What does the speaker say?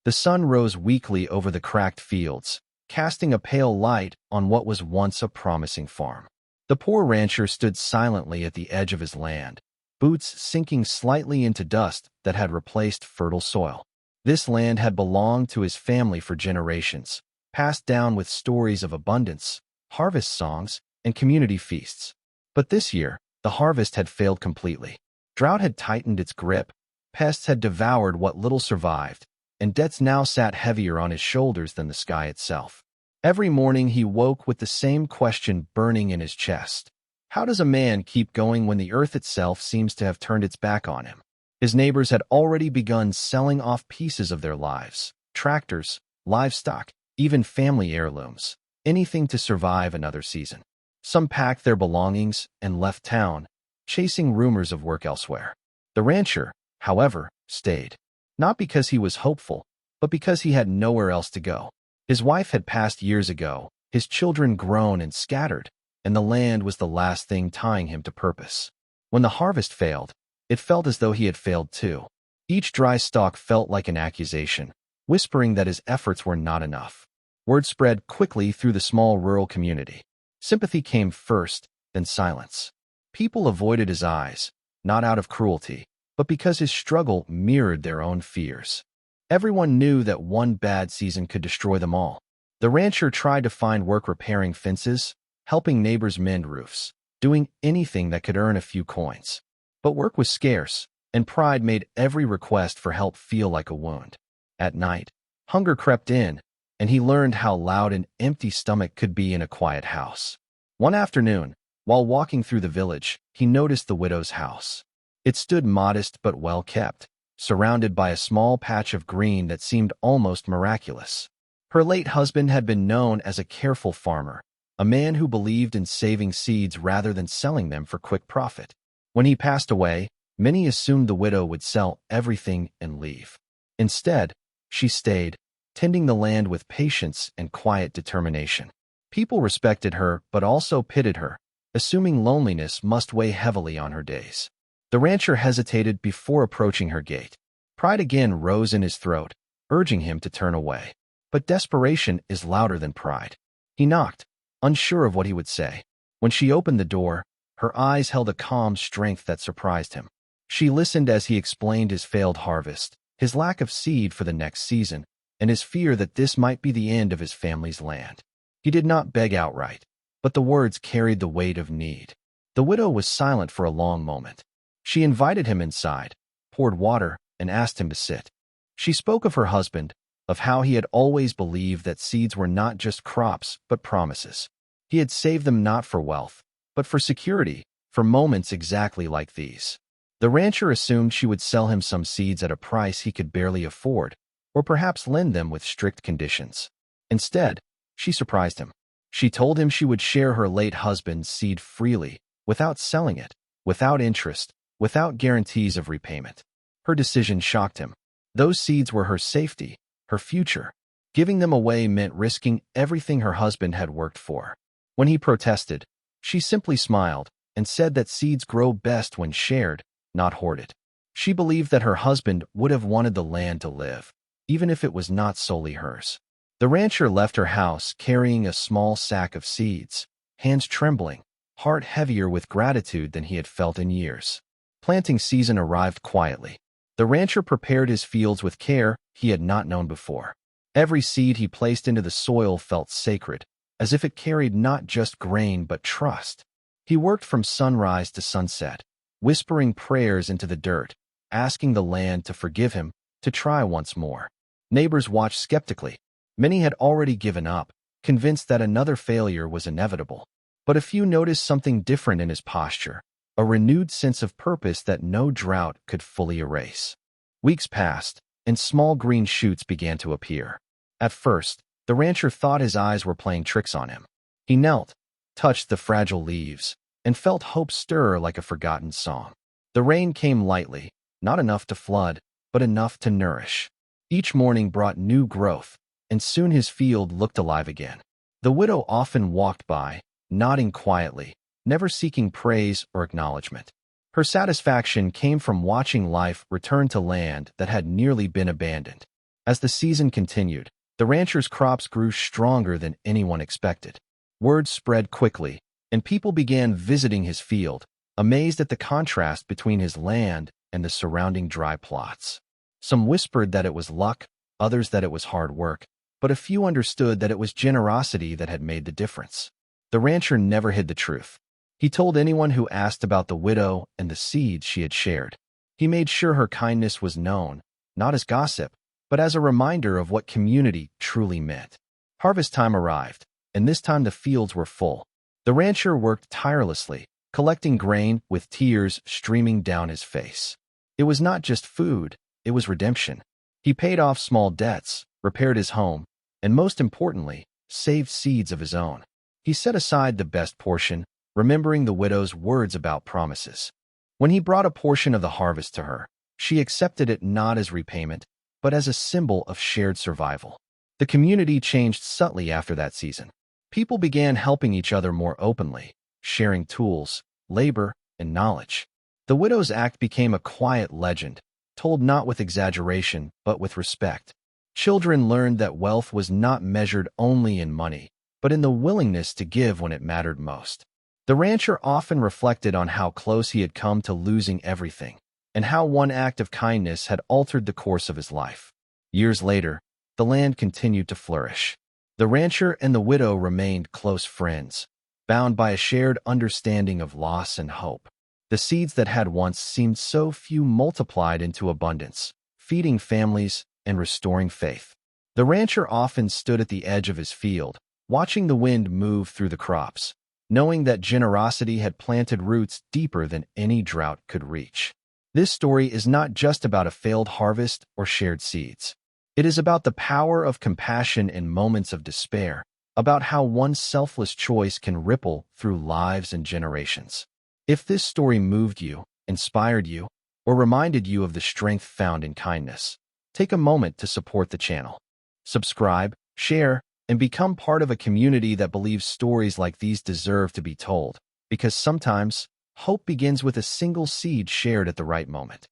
The sun rose weakly over the cracked fields, casting a pale light on what was once a promising farm. The poor rancher stood silently at the edge of his land, boots sinking slightly into dust that had replaced fertile soil. This land had belonged to his family for generations, passed down with stories of abundance, harvest songs, and community feasts. But this year, the harvest had failed completely. Drought had tightened its grip, pests had devoured what little survived, and debts now sat heavier on his shoulders than the sky itself. Every morning he woke with the same question burning in his chest. How does a man keep going when the earth itself seems to have turned its back on him? His neighbors had already begun selling off pieces of their lives, tractors, livestock, even family heirlooms, anything to survive another season. Some packed their belongings and left town, chasing rumors of work elsewhere. The rancher, however, stayed. Not because he was hopeful, but because he had nowhere else to go. His wife had passed years ago, his children grown and scattered, and the land was the last thing tying him to purpose. When the harvest failed, it felt as though he had failed too. Each dry stalk felt like an accusation, whispering that his efforts were not enough. Word spread quickly through the small rural community. Sympathy came first, then silence. People avoided his eyes, not out of cruelty, but because his struggle mirrored their own fears. Everyone knew that one bad season could destroy them all. The rancher tried to find work repairing fences, helping neighbors mend roofs, doing anything that could earn a few coins. But work was scarce, and pride made every request for help feel like a wound. At night, hunger crept in, and he learned how loud an empty stomach could be in a quiet house. One afternoon, while walking through the village, he noticed the widow's house. It stood modest but well kept, surrounded by a small patch of green that seemed almost miraculous. Her late husband had been known as a careful farmer, a man who believed in saving seeds rather than selling them for quick profit. When he passed away, many assumed the widow would sell everything and leave. Instead, she stayed, tending the land with patience and quiet determination. People respected her but also pitied her, assuming loneliness must weigh heavily on her days. The rancher hesitated before approaching her gate. Pride again rose in his throat, urging him to turn away. But desperation is louder than pride. He knocked, unsure of what he would say. When she opened the door, her eyes held a calm strength that surprised him. She listened as he explained his failed harvest, his lack of seed for the next season, and his fear that this might be the end of his family's land. He did not beg outright, but the words carried the weight of need. The widow was silent for a long moment. She invited him inside, poured water, and asked him to sit. She spoke of her husband, of how he had always believed that seeds were not just crops but promises. He had saved them not for wealth, but for security, for moments exactly like these. The rancher assumed she would sell him some seeds at a price he could barely afford, or perhaps lend them with strict conditions. Instead, she surprised him. She told him she would share her late husband's seed freely, without selling it, without interest, without guarantees of repayment. Her decision shocked him. Those seeds were her safety, her future. Giving them away meant risking everything her husband had worked for. When he protested, she simply smiled and said that seeds grow best when shared, not hoarded. She believed that her husband would have wanted the land to live, even if it was not solely hers. The rancher left her house carrying a small sack of seeds, hands trembling, heart heavier with gratitude than he had felt in years. Planting season arrived quietly. The rancher prepared his fields with care he had not known before. Every seed he placed into the soil felt sacred, as if it carried not just grain but trust. He worked from sunrise to sunset, whispering prayers into the dirt, asking the land to forgive him, to try once more. Neighbors watched skeptically. Many had already given up, convinced that another failure was inevitable. But a few noticed something different in his posture, a renewed sense of purpose that no drought could fully erase. Weeks passed, and small green shoots began to appear. At first, the rancher thought his eyes were playing tricks on him. He knelt, touched the fragile leaves, and felt hope stir like a forgotten song. The rain came lightly, not enough to flood, but enough to nourish. Each morning brought new growth, and soon his field looked alive again. The widow often walked by, nodding quietly, never seeking praise or acknowledgement. Her satisfaction came from watching life return to land that had nearly been abandoned. As the season continued, the rancher's crops grew stronger than anyone expected. Word spread quickly, and people began visiting his field, amazed at the contrast between his land and the surrounding dry plots. Some whispered that it was luck, others that it was hard work, but a few understood that it was generosity that had made the difference. The rancher never hid the truth. He told anyone who asked about the widow and the seeds she had shared. He made sure her kindness was known, not as gossip, but as a reminder of what community truly meant. Harvest time arrived, and this time the fields were full. The rancher worked tirelessly, collecting grain with tears streaming down his face. It was not just food, it was redemption. He paid off small debts, repaired his home, and most importantly, saved seeds of his own. He set aside the best portion, remembering the widow's words about promises. When he brought a portion of the harvest to her, she accepted it not as repayment, but as a symbol of shared survival. The community changed subtly after that season. People began helping each other more openly, sharing tools, labor, and knowledge. The widow's act became a quiet legend, told not with exaggeration, but with respect. Children learned that wealth was not measured only in money, but in the willingness to give when it mattered most. The rancher often reflected on how close he had come to losing everything, and how one act of kindness had altered the course of his life. Years later, the land continued to flourish. The rancher and the widow remained close friends, bound by a shared understanding of loss and hope. The seeds that had once seemed so few multiplied into abundance, feeding families and restoring faith. The rancher often stood at the edge of his field, watching the wind move through the crops, knowing that generosity had planted roots deeper than any drought could reach. This story is not just about a failed harvest or shared seeds. It is about the power of compassion in moments of despair, about how one selfless choice can ripple through lives and generations. If this story moved you, inspired you, or reminded you of the strength found in kindness, take a moment to support the channel. Subscribe, share, and become part of a community that believes stories like these deserve to be told, because sometimes hope begins with a single seed shared at the right moment.